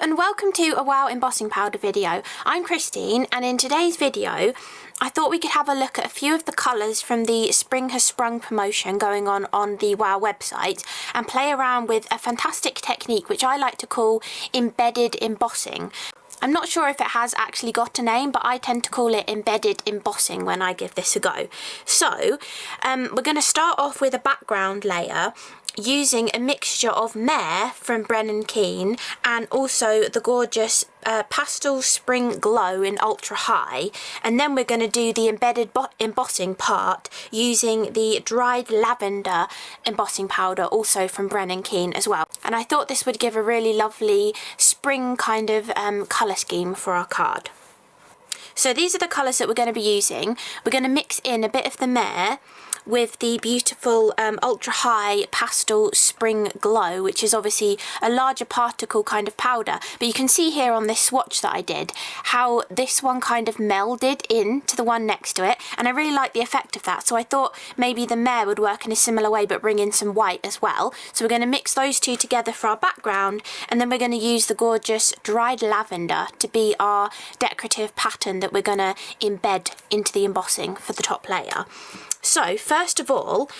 and welcome to a WOW embossing powder video. I'm Christine, and in today's video I thought we could have a look at a few of the colours from the Spring Has Sprung promotion going on the WOW website and play around with a fantastic technique which I like to call embedded embossing. I'm not sure if it has actually got a name, but I tend to call it embedded embossing when I give this a go. So we're going to start off with a background layer using a mixture of Mare from Brennan Keane and also the gorgeous Pastel Spring Glow in Ultra High, and then we're going to do the embedded embossing part using the dried lavender embossing powder, also from Brennan Keane as well. And I thought this would give a really lovely spring kind of colour scheme for our card. So these are the colours that we're going to be using. We're going to mix in a bit of the Mare with the beautiful Ultra High Pastel Spring Glow, which is obviously a larger particle kind of powder. But you can see here on this swatch that I did how this one kind of melded into the one next to it, and I really like the effect of that. So I thought maybe the Mare would work in a similar way but bring in some white as well. So we're going to mix those two together for our background, and then we're going to use the gorgeous dried lavender to be our decorative pattern that we're going to embed into the embossing for the top layer. So first of all,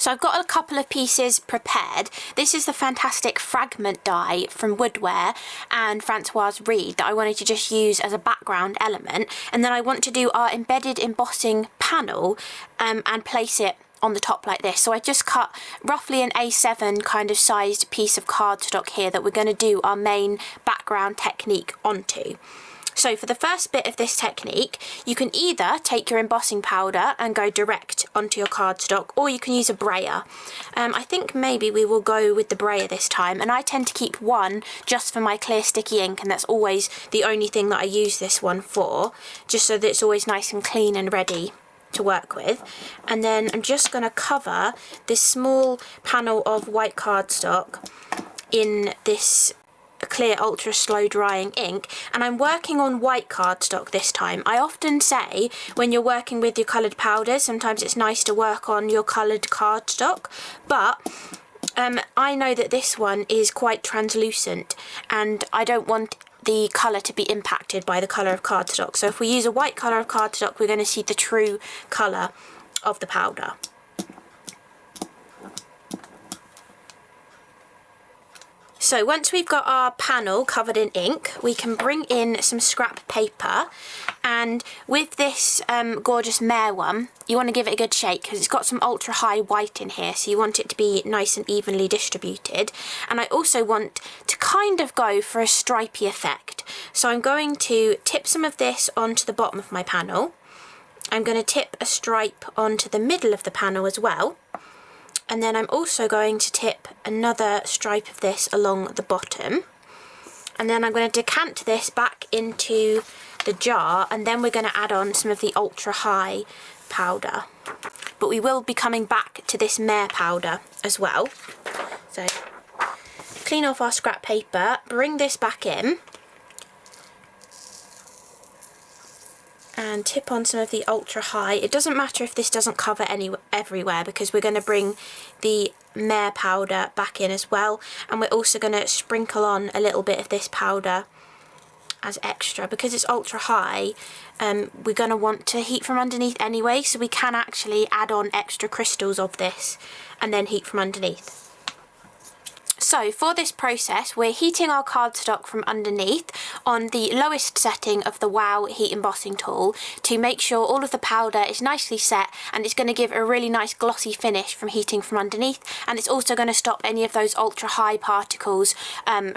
I've got a couple of pieces prepared. This is the fantastic Fragment die from Woodware and Françoise that I wanted to just use as a background element, and then I want to do our embedded embossing panel and place it on the top like this. So I just cut roughly an A7 kind of sized piece of cardstock here that we're going to do our main background technique onto. So for the first bit of this technique, you can either take your embossing powder and go direct onto your cardstock, or you can use a brayer. I think maybe we will go with the brayer this time, and I tend to keep one just for my clear sticky ink, and that's always the only thing that I use this one for, just so that it's always nice and clean and ready to work with. And then I'm just going to cover this small panel of white cardstock in this clear ultra slow drying ink, and I'm working on white cardstock this time. I often say when you're working with your coloured powders, sometimes it's nice to work on your coloured cardstock, but I know that this one is quite translucent and I don't want the colour to be impacted by the colour of cardstock. So if we use a white colour of cardstock, we're going to see the true colour of the powder. So once we've got our panel covered in ink, we can bring in some scrap paper, and with this gorgeous Mare one, you want to give it a good shake because it's got some ultra high white in here, so you want it to be nice and evenly distributed. And I also want to kind of go for a stripy effect. So I'm going to tip some of this onto the bottom of my panel. I'm going to tip a stripe onto the middle of the panel as well. And then I'm also going to tip another stripe of this along the bottom. And then I'm going to decant this back into the jar, and then we're going to add on some of the ultra high powder. But we will be coming back to this Mare powder as well. So clean off our scrap paper, bring this back in, and tip on some of the ultra high. It doesn't matter if this doesn't cover everywhere, because we're going to bring the Mare powder back in as well, and we're also going to sprinkle on a little bit of this powder as extra. Because it's ultra high, we're going to want to heat from underneath anyway, so we can actually add on extra crystals of this and then heat from underneath. So for this process, we're heating our cardstock from underneath on the lowest setting of the WOW heat embossing tool to make sure all of the powder is nicely set, and it's going to give a really nice glossy finish from heating from underneath, and it's also going to stop any of those ultra high particles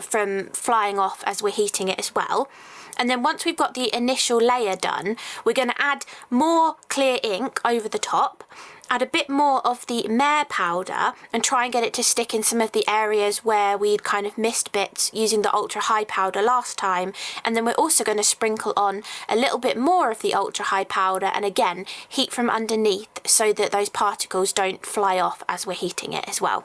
from flying off as we're heating it as well. And then once we've got the initial layer done, we're going to add more clear ink over the top, add a bit more of the Mare powder and try and get it to stick in some of the areas where we'd kind of missed bits using the ultra high powder last time. And then we're also going to sprinkle on a little bit more of the ultra high powder, and again heat from underneath so that those particles don't fly off as we're heating it as well.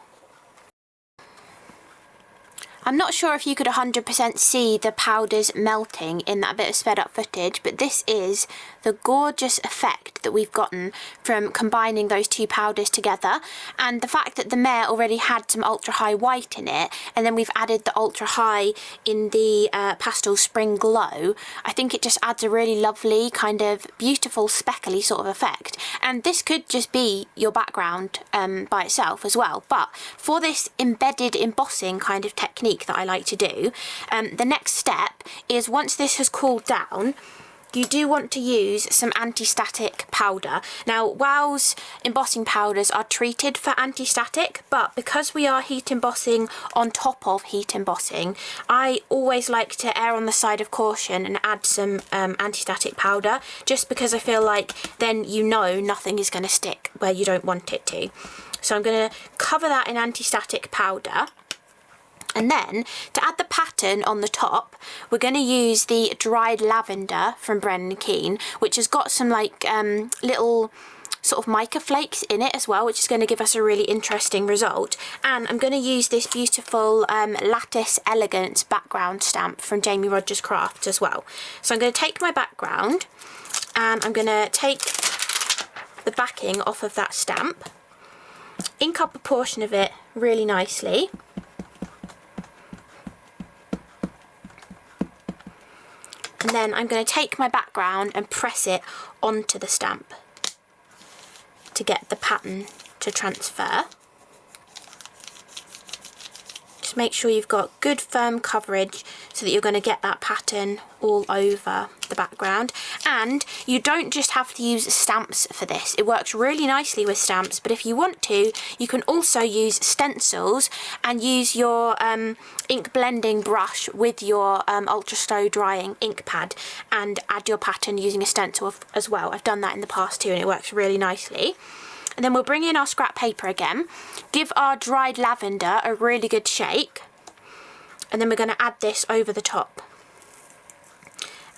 I'm not sure if you could 100% see the powders melting in that bit of sped up footage, but this is the gorgeous effect that we've gotten from combining those two powders together, and the fact that the Mare already had some ultra high white in it, and then we've added the ultra high in the Pastel Spring Glow. I think it just adds a really lovely kind of beautiful speckly sort of effect, and this could just be your background by itself as well, but for this embedded embossing kind of technique that I like to do, the next step is, once this has cooled down, you do want to use some anti-static powder. Now, WOW's embossing powders are treated for anti-static, but because we are heat embossing on top of heat embossing, I always like to err on the side of caution and add some anti-static powder, just because I feel like then you know nothing is going to stick where you don't want it to. So I'm going to cover that in anti-static powder. And then, to add the pattern on the top, we're going to use the dried lavender from Brennan and Keane, which has got some like little sort of mica flakes in it as well, which is going to give us a really interesting result. And I'm going to use this beautiful Lattice Elegance background stamp from Rodgers Crafts as well. So I'm going to take my background and I'm going to take the backing off of that stamp, ink up a portion of it really nicely. And then I'm going to take my background and press it onto the stamp to get the pattern to transfer. Just make sure you've got good firm coverage so that you're going to get that pattern all over the background. And you don't just have to use stamps for this. It works really nicely with stamps, but if you want to, you can also use stencils and use your ink blending brush with your ultra slow drying ink pad and add your pattern using a stencil as well. I've done that in the past too, and it works really nicely. And then we'll bring in our scrap paper again, give our dried lavender a really good shake, and then we're going to add this over the top.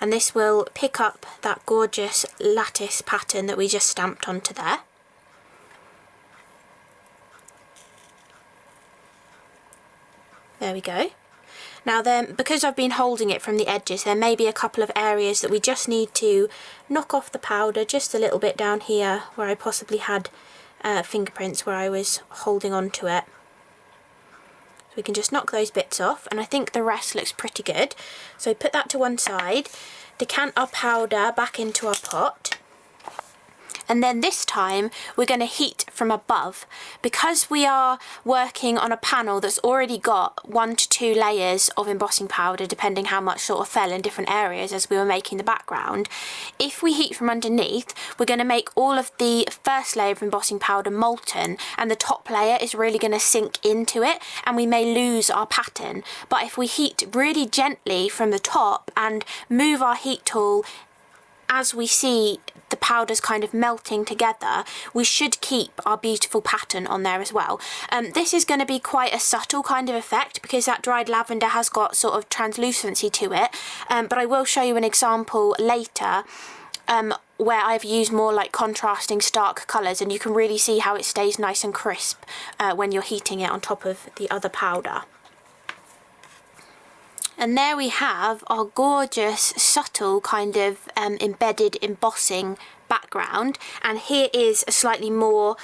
And this will pick up that gorgeous lattice pattern that we just stamped onto there. There we go. Now then, because I've been holding it from the edges, there may be a couple of areas that we just need to knock off the powder just a little bit down here where I possibly had fingerprints where I was holding on to it. So we can just knock those bits off, and I think the rest looks pretty good. So put that to one side, decant our powder back into our pot, and then this time we're going to heat from above. Because we are working on a panel that's already got 1 to 2 layers of embossing powder, depending how much sort of fell in different areas as we were making the background, if we heat from underneath, we're going to make all of the first layer of embossing powder molten, and the top layer is really going to sink into it, and we may lose our pattern. But if we heat really gently from the top and move our heat tool as we see the powders kind of melting together, we should keep our beautiful pattern on there as well. This is going to be quite a subtle kind of effect because that dried lavender has got sort of translucency to it, but I will show you an example later where I've used more like contrasting stark colours, and you can really see how it stays nice and crisp when you're heating it on top of the other powder. And there we have our gorgeous, subtle kind of embedded embossing background. And here is a slightly more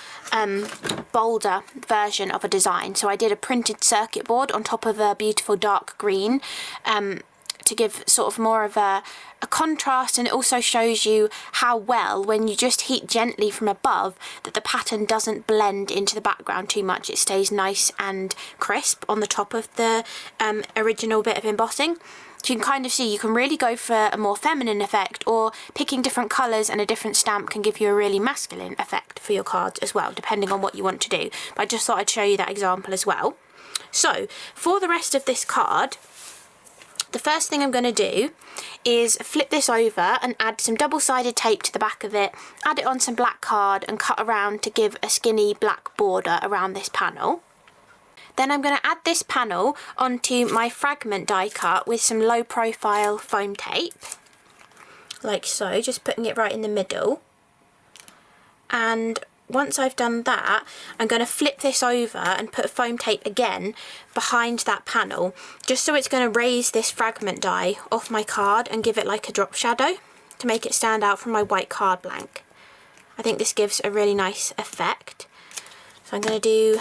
bolder version of a design. So I did a printed circuit board on top of a beautiful dark green to give sort of more of a contrast, and it also shows you how well, when you just heat gently from above, that the pattern doesn't blend into the background too much. It stays nice and crisp on the top of the original bit of embossing. So you can kind of see, you can really go for a more feminine effect, or picking different colours and a different stamp can give you a really masculine effect for your cards as well, depending on what you want to do. But I just thought I'd show you that example as well. So for the rest of this card, the first thing I'm going to do is flip this over and add some double-sided tape to the back of it, add it on some black card and cut around to give a skinny black border around this panel. Then I'm going to add this panel onto my Fragment die cut with some low profile foam tape, like so, just putting it right in the middle. And once I've done that, I'm going to flip this over and put foam tape again behind that panel, just so it's going to raise this fragment die off my card and give it like a drop shadow to make it stand out from my white card blank. I think this gives a really nice effect. So I'm going to do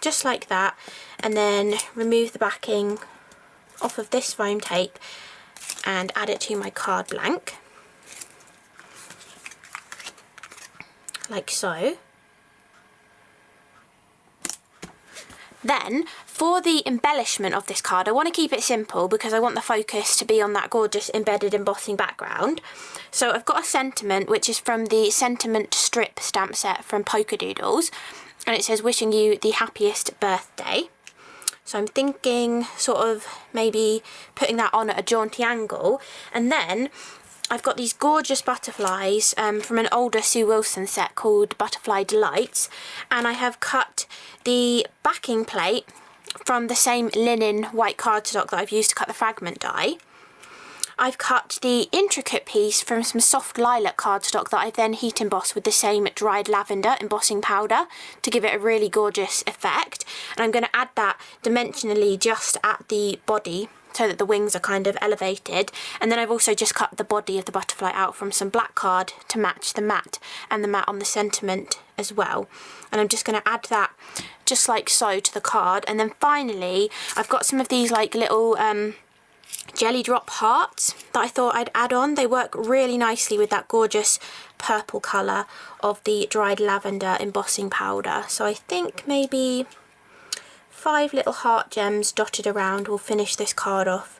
just like that, and then remove the backing off of this foam tape and add it to my card blank, like so. Then, for the embellishment of this card, I want to keep it simple because I want the focus to be on that gorgeous embedded embossing background. So I've got a sentiment, which is from the Sentiment Strip stamp set from Polkadoodles, and it says, "Wishing you the happiest birthday." So I'm thinking sort of maybe putting that on at a jaunty angle. And then I've got these gorgeous butterflies from an older Sue Wilson set called Butterfly Delights, and I have cut the backing plate from the same linen white cardstock that I've used to cut the fragment die. I've cut the intricate piece from some soft lilac cardstock that I then heat embossed with the same dried lavender embossing powder to give it a really gorgeous effect. And I'm going to add that dimensionally just at the body so that the wings are kind of elevated. And then I've also just cut the body of the butterfly out from some black card to match the matte and the matte on the sentiment as well. And I'm just going to add that just like so to the card. And then finally, I've got some of these like little jelly drop hearts that I thought I'd add on. They work really nicely with that gorgeous purple colour of the dried lavender embossing powder. So I think maybe 5 little heart gems dotted around will finish this card off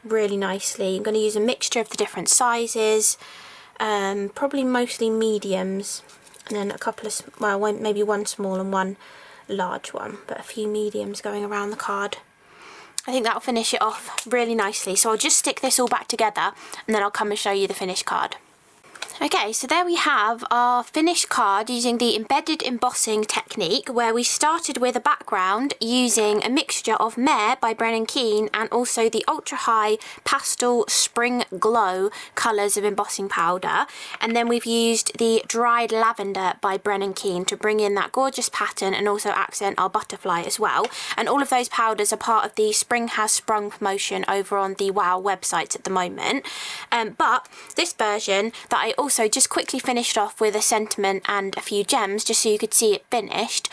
really nicely. I'm going to use a mixture of the different sizes, probably mostly mediums, and then a couple of, well, maybe one small and one large one, but a few mediums going around the card. I think that'll finish it off really nicely. So I'll just stick this all back together and then I'll come and show you the finished card. Okay, so there we have our finished card using the embedded embossing technique, where we started with a background using a mixture of Mare by Brennan Keane and also the ultra high pastel spring glow colours of embossing powder, and then we've used the dried lavender by Brennan Keane to bring in that gorgeous pattern and also accent our butterfly as well. And all of those powders are part of the Spring Has Sprung promotion over on the WOW website at the moment. But this version that I also just quickly finished off with a sentiment and a few gems just so you could see it finished,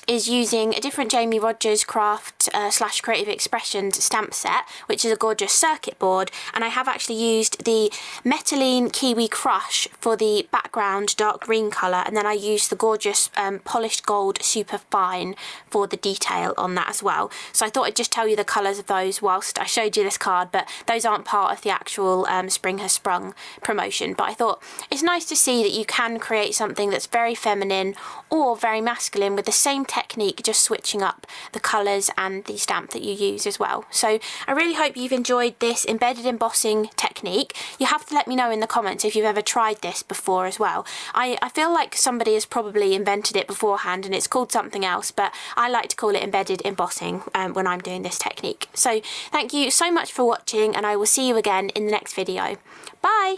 is using a different Jamie Rodgers craft / creative expressions stamp set, which is a gorgeous circuit board, and I have actually used the Metaline Kiwi Krush for the background dark green colour, and then I used the gorgeous polished gold super fine for the detail on that as well. So I thought I'd just tell you the colours of those whilst I showed you this card, but those aren't part of the actual Spring Has Sprung promotion. But I thought it's nice to see that you can create something that's very feminine or very masculine with the same technique, just switching up the colours and the stamp that you use as well. So I really hope you've enjoyed this embedded embossing technique. You have to let me know in the comments if you've ever tried this before as well. I feel like somebody has probably invented it beforehand and it's called something else, but I like to call it embedded embossing when I'm doing this technique. So thank you so much for watching, and I will see you again in the next video. Bye!